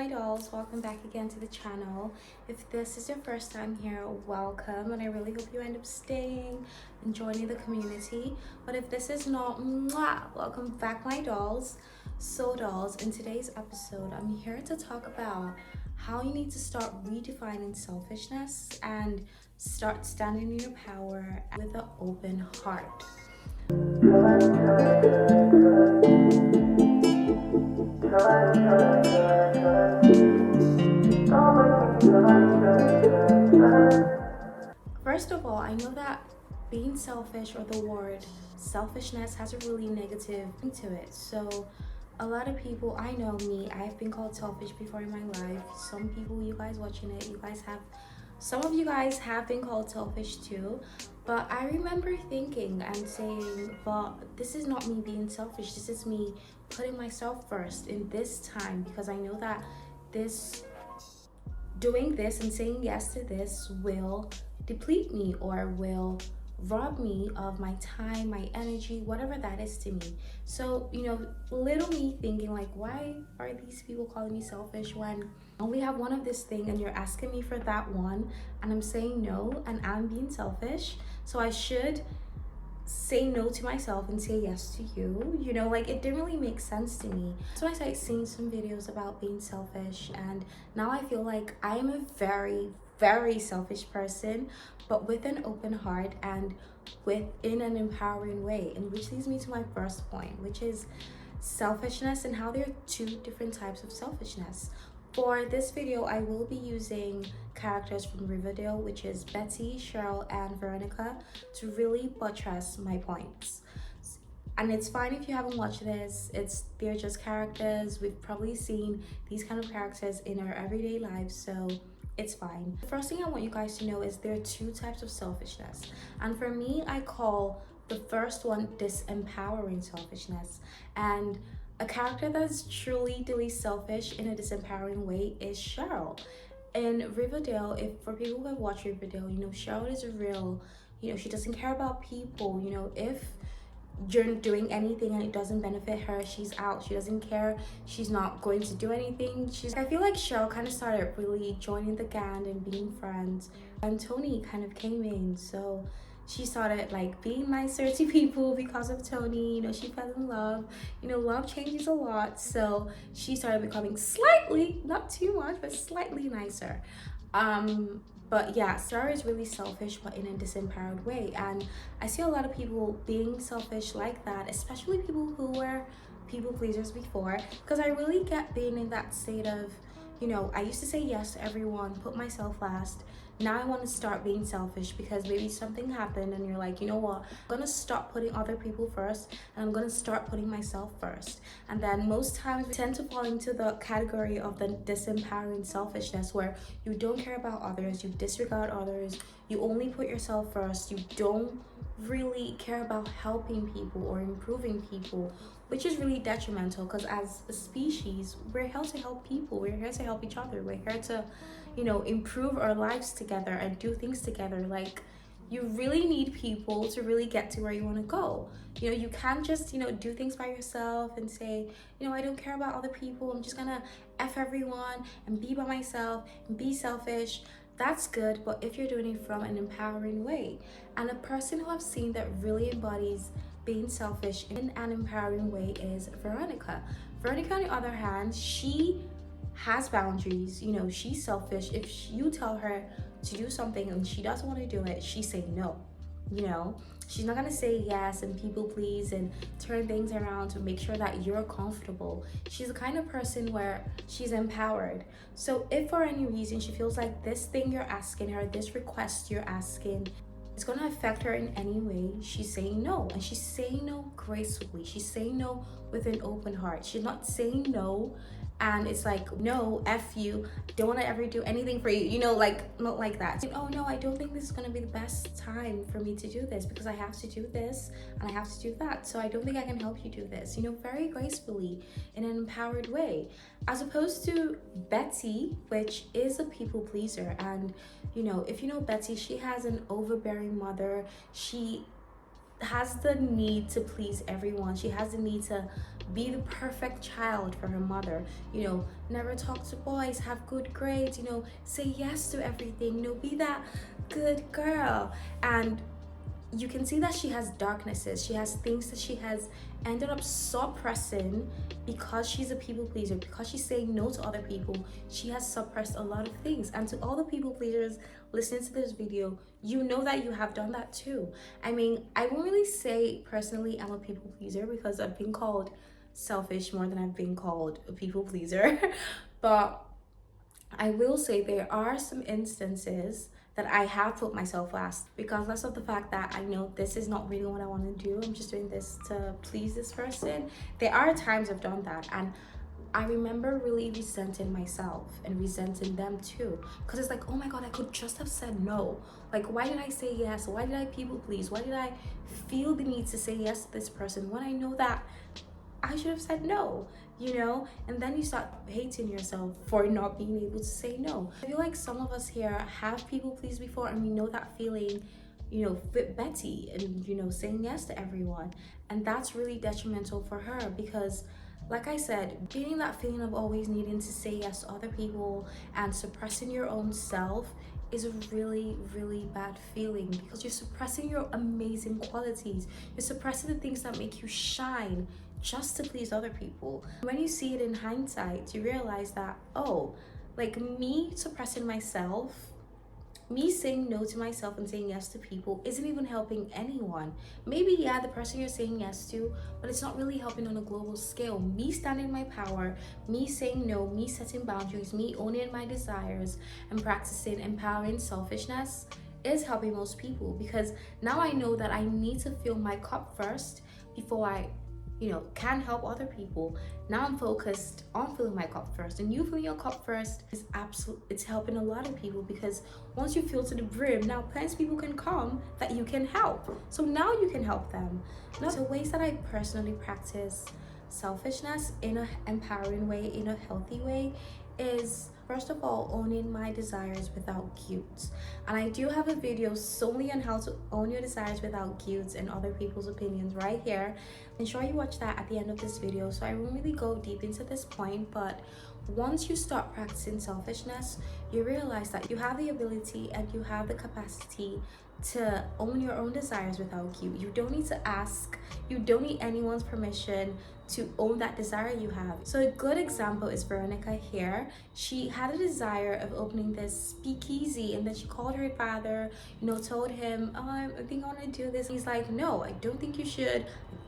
my dolls, welcome back again to the channel. If this is your first time here, welcome, and I really hope you end up staying and joining the community. But if this is not, welcome back my dolls. So dolls, in today's episode I'm here to talk about how you need to start redefining selfishness and start standing in your power with an open heart. First of all, I know that being selfish, or the word selfishness, has a really negative thing to it. So a lot of people, I know me, I've been called selfish before in my life. Some people, you guys watching it, some of you guys have been called selfish too. But I remember thinking and saying, but this is not me being selfish. This is me putting myself first in this time, because I know that doing this and saying yes to this will deplete me or will rob me of my time, my energy, whatever that is to me. So, little me thinking like, why are these people calling me selfish when I only have one of this thing and you're asking me for that one and I'm saying no and I'm being selfish? So I should say no to myself and say yes to you. It didn't really make sense to me. So I started seeing some videos about being selfish, and now I feel like I am a very, very selfish person, but with an open heart and within an empowering way. And which leads me to my first point, which is selfishness and how there are two different types of selfishness. For this video, I will be using characters from Riverdale, which is Betty, Cheryl, and Veronica, to really buttress my points. And it's fine if you haven't watched this. They're just characters. We've probably seen these kind of characters in our everyday lives, so it's fine. The first thing I want you guys to know is there are two types of selfishness. And for me, I call the first one disempowering selfishness. And a character that's truly selfish in a disempowering way is Cheryl. In Riverdale, if for people who have watched Riverdale, Cheryl is a real, she doesn't care about people. If you're doing anything and it doesn't benefit her, she's out. She doesn't care. She's not going to do anything. I feel like Cheryl kind of started really joining the gang and being friends, and Tony kind of came in, so she started being nicer to people because of Tony. She fell in love. Love changes a lot, so she started becoming slightly, not too much, but slightly nicer. But yeah, Sarah is really selfish, but in a disempowered way. And I see a lot of people being selfish like that, especially people who were people pleasers before, because I really get being in that state of, I used to say yes to everyone, put myself last. Now I want to start being selfish because maybe something happened and you're like, you know what, I'm going to stop putting other people first and I'm going to start putting myself first. And then most times we tend to fall into the category of the disempowering selfishness, where you don't care about others, you disregard others, you only put yourself first, you don't really care about helping people or improving people, which is really detrimental, because as a species, we're here to help people, we're here to help each other, we're here to improve our lives together and do things together. You really need people to really get to where you want to go. You can't just do things by yourself and say, I don't care about other people, I'm just gonna F everyone and be by myself and be selfish. That's good, but if you're doing it from an empowering way. And a person who I've seen that really embodies being selfish in an empowering way is Veronica. Veronica, on the other hand, she has boundaries. She's selfish. If you tell her to do something and she doesn't want to do it, she's saying no. She's not gonna say yes and people please and turn things around to make sure that you're comfortable. She's the kind of person where she's empowered. So if for any reason she feels like this thing you're asking her, this request you're asking, it's gonna affect her in any way, she's saying no. And she's saying no gracefully. She's saying no with an open heart. She's not saying no and it's like, no, F you, don't want to ever do anything for you, not like that. Oh no, I don't think this is going to be the best time for me to do this because I have to do this and I have to do that, so I don't think I can help you do this, very gracefully in an empowered way. As opposed to Betty, which is a people pleaser. And if you know Betty, she has an overbearing mother. She has the need to please everyone. She has the need to be the perfect child for her mother. Never talk to boys, have good grades, say yes to everything, be that good girl. And you can see that she has darknesses. She has things that she has ended up suppressing because she's a people pleaser, because she's saying no to other people. She has suppressed a lot of things. And to all the people pleasers listening to this video, you know that you have done that too. I mean, I won't really say personally I'm a people pleaser because I've been called selfish more than I've been called a people pleaser. But I will say there are some instances that I have put myself last, regardless of the fact that I know this is not really what I want to do. I'm just doing this to please this person. There are times I've done that, and I remember really resenting myself and resenting them too. Because it's like, oh my God, I could just have said no. Like, why did I say yes? Why did I people please? Why did I feel the need to say yes to this person when I know that I should have said no, And then you start hating yourself for not being able to say no. I feel like some of us here have people pleased before, and we know that feeling, with Betty and, saying yes to everyone. And that's really detrimental for her because, like I said, getting that feeling of always needing to say yes to other people and suppressing your own self is a really, really bad feeling because you're suppressing your amazing qualities. You're suppressing the things that make you shine just to please other people. When you see it in hindsight, you realize that, oh, like me suppressing myself, me saying no to myself and saying yes to people isn't even helping anyone. Maybe, yeah, the person you're saying yes to, but it's not really helping on a global scale. Me standing in my power, me saying no, me setting boundaries, me owning my desires and practicing empowering selfishness is helping most people because now I know that I need to fill my cup first before I can help other people. Now I'm focused on filling my cup first, and you filling your cup first is it's helping a lot of people because once you fill to the brim, now plenty of people can come that you can help. So now you can help them. So ways that I personally practice selfishness in an empowering way, in a healthy way, is first of all owning my desires without guilt. And I do have a video solely on how to own your desires without guilt and other people's opinions right here. Ensure you watch that at the end of this video. So I won't really go deep into this point, but once you start practicing selfishness, you realize that you have the ability and you have the capacity to own your own desires without guilt. You don't need to ask, you don't need anyone's permission to own that desire you have. So a good example is Veronica here. She had a desire of opening this speakeasy, and then she called her father, told him, oh, I think I want to do this. He's like, no, I don't think you should.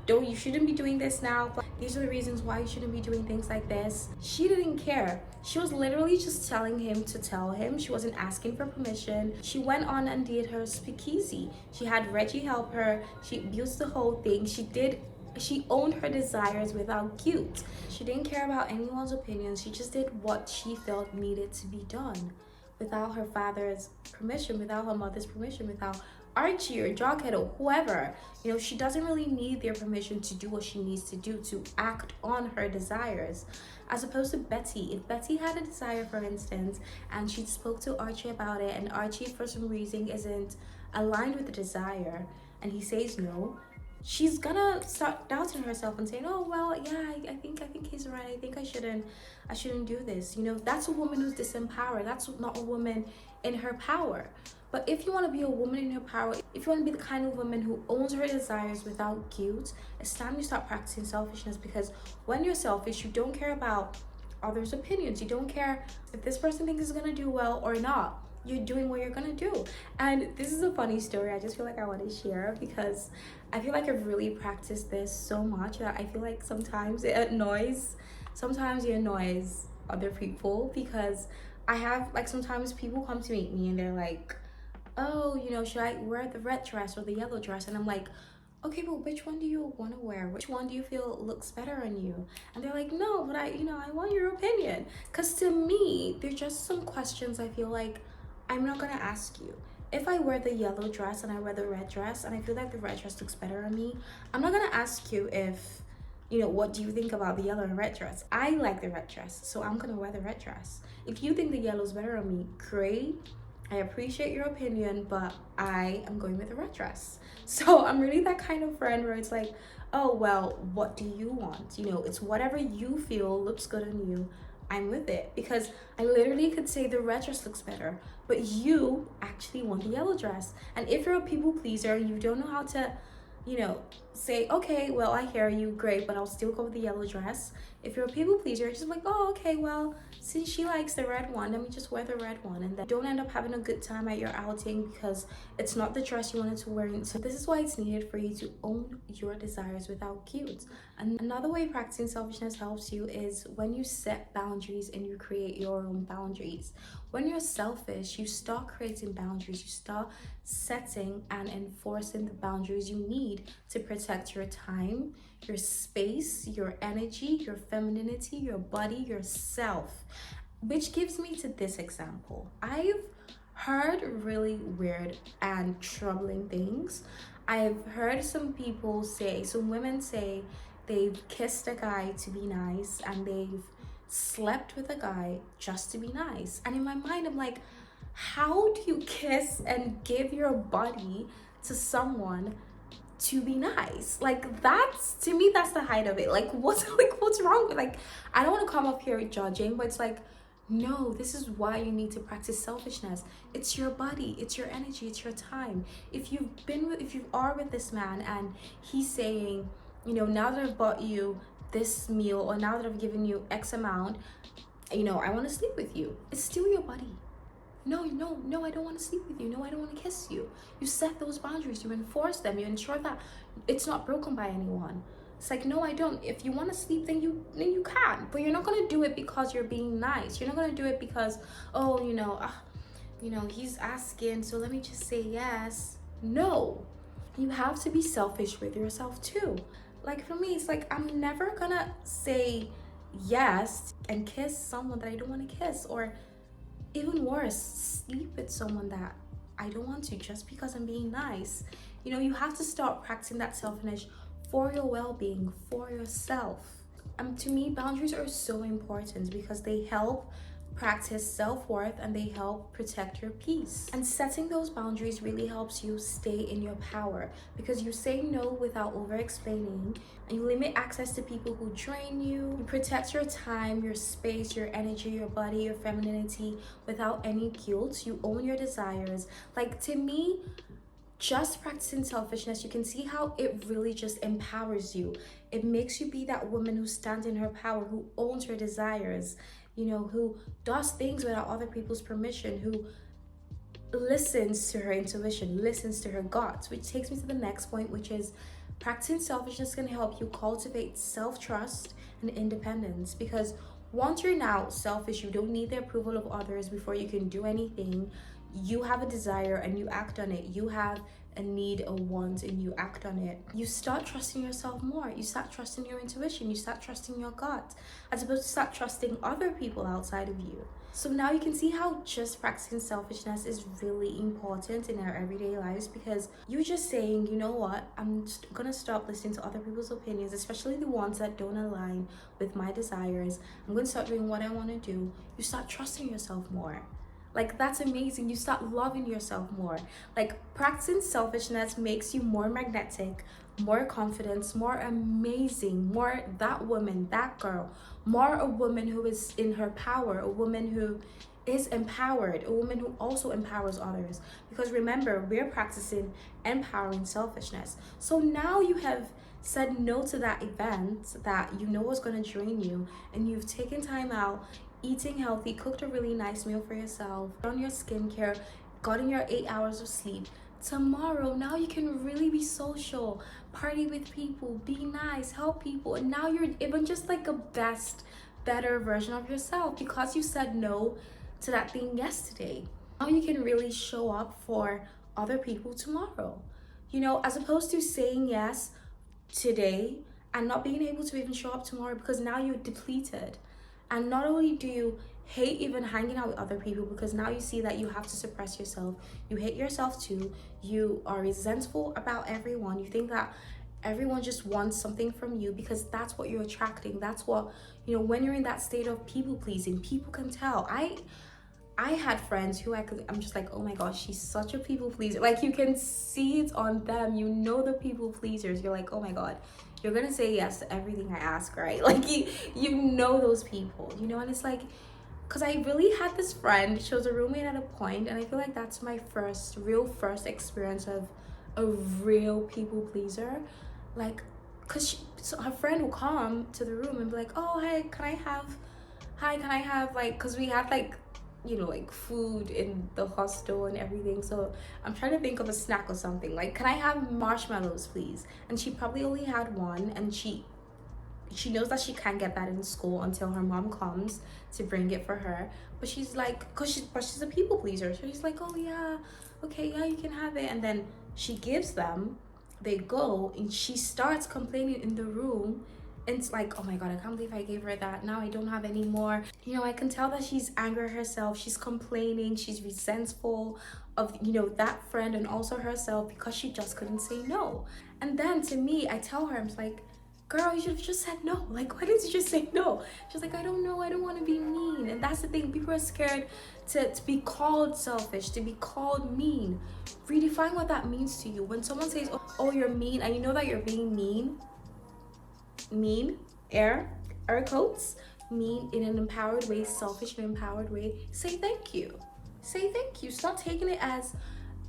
You shouldn't be doing this now. But these are the reasons why you shouldn't be doing things like this. She didn't care. She was literally just telling him to tell him. She wasn't asking for permission. She went on and did her speakeasy. She had Reggie help her. She built the whole thing. She owned her desires without guilt. She didn't care about anyone's opinions. She just did what she felt needed to be done without her father's permission, without her mother's permission, without Archie or Jughead or whoever. She doesn't really need their permission to do what she needs to do to act on her desires. As opposed to Betty. If Betty had a desire, for instance, and she spoke to Archie about it, and Archie for some reason isn't aligned with the desire, and he says no, she's gonna start doubting herself and saying, oh well, yeah, I think he's right. I think I shouldn't do this. That's a woman who's disempowered. That's not a woman in her power. But if you want to be a woman in her power, if you want to be the kind of woman who owns her desires without guilt, it's time you start practicing selfishness, because when you're selfish, you don't care about others' opinions. You don't care if this person thinks it's gonna do well or not. You're doing what you're gonna do. And this is a funny story. I just feel like I want to share because I feel like I've really practiced this so much that I feel like sometimes it annoys other people, because I have, like, sometimes people come to meet me and they're like, oh, should I wear the red dress or the yellow dress? And I'm like, okay, but which one do you want to wear? Which one do you feel looks better on you? And they're like, no, but I want your opinion. Because to me, there's just some questions I feel like I'm not gonna ask you. If I wear the yellow dress and I wear the red dress and I feel like the red dress looks better on me, I'm not gonna ask you if, what do you think about the yellow and red dress? I like the red dress, so I'm gonna wear the red dress. If you think the yellow's better on me, great. I appreciate your opinion, but I am going with a red dress. So I'm really that kind of friend where it's like, oh, well, what do you want? You know, it's whatever you feel looks good on you. I'm with it because I literally could say the red dress looks better, but you actually want the yellow dress. And if you're a people pleaser, you don't know how to, you know, say, okay, well, I hear you, great, but I'll still go with the yellow dress. If you're a people pleaser, it's just like, oh, okay, well, since she likes the red one, let me just wear the red one. And then don't end up having a good time at your outing because it's not the dress you wanted to wear. So this is why it's needed for you to own your desires without guilt. And another way practicing selfishness helps you is when you set boundaries and you create your own boundaries. When you're selfish, you start creating boundaries. You start setting and enforcing the boundaries you need to protect your time, your space, your energy, your femininity, your body, yourself. Which gives me to this example. I've heard really weird and troubling things. I've heard some women say they've kissed a guy to be nice and they've slept with a guy just to be nice. And in my mind, I'm like, how do you kiss and give your body to someone to be nice? Like, that's, to me, that's the height of it. Like, what's wrong with, like, I don't want to come up here judging, but it's like, no, this is why you need to practice selfishness. It's your body, it's your energy, it's your time. If you are with this man and he's saying, you know, now that I've bought you this meal, or now that I've given you X amount, you know, I want to sleep with you. It's still your body. No, no, no, I don't want to sleep with you. No, I don't want to kiss you. You set those boundaries, you enforce them, you ensure that it's not broken by anyone. It's like, no, I don't. If you want to sleep, then you can. But you're not gonna do it because you're being nice. You're not gonna do it because, oh, he's asking, so let me just say yes. No, you have to be selfish with yourself too. Like for me, it's like I'm never gonna say yes and kiss someone that I don't want to kiss, or even worse, sleep with someone that I don't want to just because I'm being nice. You know, you have to start practicing that selfishness for your well-being, for yourself. To me, boundaries are so important because they help practice self-worth and they help protect your peace. And setting those boundaries really helps you stay in your power because you say no without over-explaining, and you limit access to people who drain you. You protect your time, your space, your energy, your body, your femininity without any guilt. You own your desires. Like, to me, just practicing selfishness, you can see how it really just empowers you. It makes you be that woman who stands in her power, who owns her desires, you know, who does things without other people's permission, who listens to her intuition, listens to her gut. Which takes me to the next point, which is practicing selfishness can help you cultivate self-trust and independence. Because once you're now selfish, you don't need the approval of others before you can do anything. You have a desire and you act on it. You have a need, a want, and you act on it. You start trusting yourself more. You start trusting your intuition. You start trusting your gut, as opposed to start trusting other people outside of you. So now you can see how just practicing selfishness is really important in our everyday lives, because you're just saying, you know what, I'm just gonna stop listening to other people's opinions, especially the ones that don't align with my desires. I'm gonna start doing what I want to do. You start trusting yourself more. Like, that's amazing. You start loving yourself more. Like, practicing selfishness makes you more magnetic, more confident, more amazing, more that woman, that girl, more a woman who is in her power, a woman who is empowered, a woman who also empowers others. Because remember, we're practicing empowering selfishness. So now you have said no to that event that you know was going to drain you, and you've taken time out, eating healthy, cooked a really nice meal for yourself, done your skincare, gotten your 8 hours of sleep. Tomorrow, now you can really be social, party with people, be nice, help people, and now you're even just like a better version of yourself because you said no to that thing yesterday. Now you can really show up for other people tomorrow. You know, as opposed to saying yes today and not being able to even show up tomorrow because now you're depleted. And not only do you hate even hanging out with other people because now you see that you have to suppress yourself, you hate yourself too, you are resentful about everyone, you think that everyone just wants something from you because that's what you're attracting. That's what, you know, when you're in that state of people pleasing, people can tell. I had friends who I'm just like, oh my gosh, she's such a people pleaser. Like, you can see it on them. You know, the people pleasers. You're like, oh my God, you're gonna say yes to everything I ask, right? Like, you know those people, you know. And it's like, because I really had this friend. She was a roommate at a point, and I feel like that's my first experience of a real people pleaser. Like, because so her friend will come to the room and be like, oh, hey, can I have, like, because we had, like, you know, like, food in the hostel and everything. So I'm trying to think of a snack or something. Like, can I have marshmallows, please? And she probably only had one, and she knows that she can't get that in school until her mom comes to bring it for her. But she's like, but she's a people pleaser. So she's like, oh yeah, okay, yeah, you can have it. And then she gives them, they go, and she starts complaining in the room. And it's like, oh my God, I can't believe I gave her that. Now I don't have any more. You know, I can tell that she's angry herself. She's complaining. She's resentful of, you know, that friend and also herself because she just couldn't say no. And then to me, I tell her, I'm like, girl, you should have just said no. Like, why didn't you just say no? She's like, I don't know. I don't want to be mean. And that's the thing. People are scared to be called selfish, to be called mean. Redefine what that means to you. When someone says, oh, you're mean, and you know that you're being mean, air quotes, mean in an empowered way, selfish in an empowered way, say thank you. Say thank you. Stop taking it as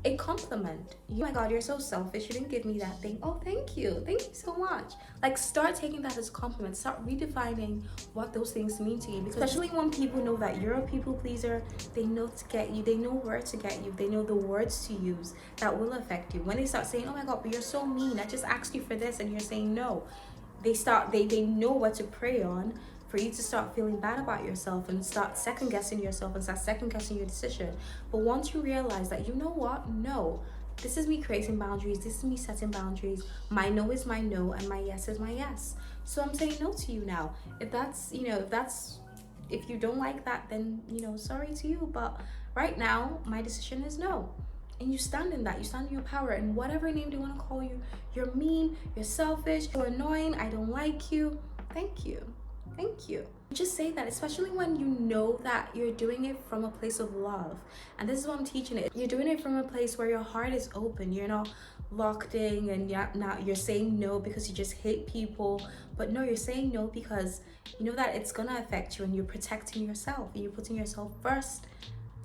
a compliment. Oh my God, you're so selfish. You didn't give me that thing. Oh, thank you. Thank you so much. Like, start taking that as a compliment. Start redefining what those things mean to you. Because especially when people know that you're a people pleaser, they know to get you. They know where to get you. They know the words to use that will affect you. When they start saying, oh my God, but you're so mean. I just asked you for this and you're saying no. They know what to prey on for you to start feeling bad about yourself and start second guessing yourself and start second guessing your decision. But once you realize that, you know what, no, this is me creating boundaries, this is me setting boundaries, my no is my no and my yes is my yes. So I'm saying no to you now. If you don't like that, then, you know, sorry to you, but right now my decision is no. And you stand in that, you stand in your power, and whatever name they want to call you, you're mean, you're selfish, you're annoying, I don't like you, thank you. Just say that, especially when you know that you're doing it from a place of love. And this is what I'm teaching it. You're doing it from a place where your heart is open. You're not locked in and you're saying no because you just hate people. But no, you're saying no because you know that it's gonna affect you, and you're protecting yourself and you're putting yourself first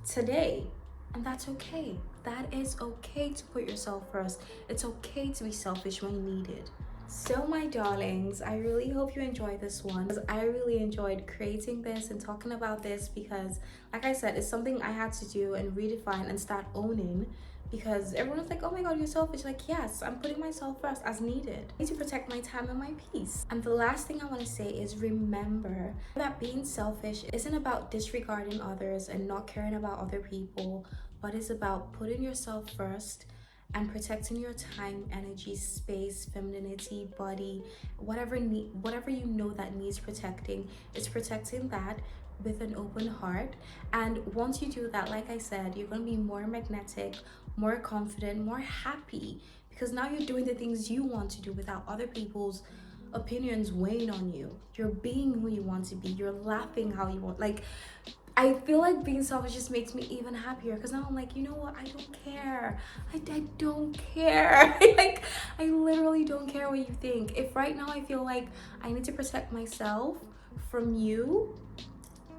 today. And that's okay. That is okay to put yourself first. It's okay to be selfish when needed. So my darlings, I really hope you enjoyed this one, because I really enjoyed creating this and talking about this, because like I said, it's something I had to do and redefine and start owning, because everyone was like, oh my God, you're selfish. Like, yes, I'm putting myself first as needed. I need to protect my time and my peace. And the last thing I want to say is, remember that being selfish isn't about disregarding others and not caring about other people, but it's about putting yourself first and protecting your time, energy, space, femininity, body, whatever you know that needs protecting. It's protecting that with an open heart. And once you do that, like I said, you're going to be more magnetic, more confident, more happy, because now you're doing the things you want to do without other people's opinions weighing on you. You're being who you want to be. You're laughing how you want. Like, I feel like being selfish just makes me even happier, because now I'm like, you know what, I don't care. I don't care. Like, I literally don't care what you think. If right now I feel like I need to protect myself from you,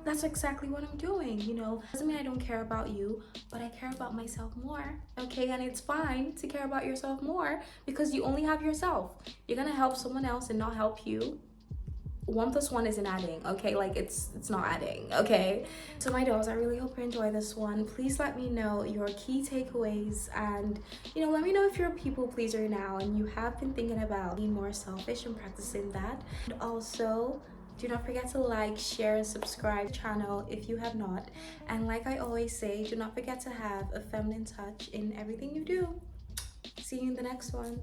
that's exactly what I'm doing, you know. Doesn't mean I don't care about you, but I care about myself more, okay? And it's fine to care about yourself more, because you only have yourself. You're gonna help someone else and not help you. 1 + 1 isn't adding, okay? Like, it's not adding, okay? So my dolls, I really hope you enjoy this one. Please let me know your key takeaways, and, you know, let me know if you're a people pleaser now and you have been thinking about being more selfish and practicing that. And also, do not forget to like, share, and subscribe to the channel if you have not. And like I always say, do not forget to have a feminine touch in everything you do. See you in the next one.